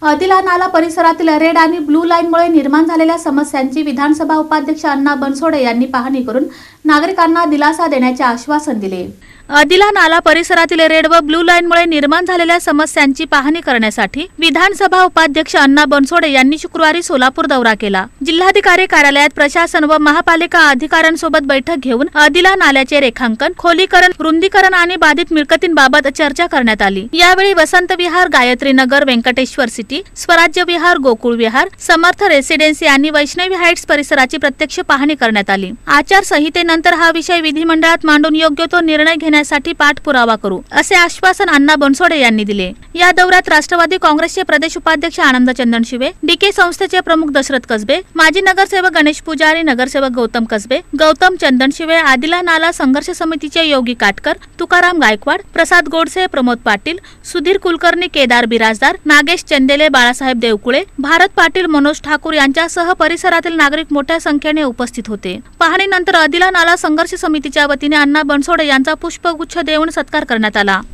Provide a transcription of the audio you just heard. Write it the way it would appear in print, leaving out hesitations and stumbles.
अदिला नाला परिसरातील रेड आणि ब्लू लाईनमुळे निर्माण झालेल्या समस्यांची विधानसभा उपाध्यक्ष अण्णा बनसोडे यांनी पाहणी करून नागरिकांना दिलासा देण्याचे आश्वासन दिले। अदिला नाला परिसरातील रेड व ब्लू लाईनमुळे निर्माण झालेल्या समस्यांची पाहणी करण्यासाठी विधानसभा उपाध्यक्ष अण्णा बनसोडे यांनी शुक्रवारी सोलापूर दौरा केला। जिल्हाधिकारी कार्यालयात प्रशासन व महापालिका अधिकाऱ्यांसोबत बैठक घेऊन अदिला नाल्याचे रेखांकन, खोलीकरण, रुंदीकरण आणि बाधित मिळकतींबाबत चर्चा करण्यात आली। यावेळी वसंत विहार, गायत्री नगर, व्यंकटेश्वर सिटी, स्वराज्य विहार, गोकुळ विहार, समर्थ रेसिडेन्सी आणि वैष्णवी हाइट्स परिसराची प्रत्यक्ष पाहणी करण्यात आली। आचारसंहितेनंतर हा विषय विधिमंडळात मांडून योग्य तो निर्णय घेण्यासाठी पाठपुरावा करू, असे आश्वासन अण्णा बनसोडे यांनी दिले। या दौऱ्यात राष्ट्रवादी काँग्रेसचे प्रदेश उपाध्यक्ष आनंद चंदनशिवे, डीके संस्थेचे प्रमुख दशरथ कसबे, माजी नगरसेवक गणेश पुजारी, नगरसेवक गौतम कसबे, गौतम चंदनशिवे, आदिला नाला संघर्ष समितीचे योगी काटकर, तुकाराम गायकवाड, प्रसाद गोडसे, प्रमोद पाटील, सुधीर कुलकर्णी, केदार बिराजदार, नागेश चंदेले, बाळासाहेब देवकुळे, भारत पाटील, मनोज ठाकूर यांच्यासह परिसरातील नागरिक मोठ्या संख्येने उपस्थित होते। पाहणीनंतर अदिला नाला संघर्ष समितीच्या वतीने अण्णा बनसोडे यांचा पुष्पगुच्छ देऊन सत्कार करण्यात आला।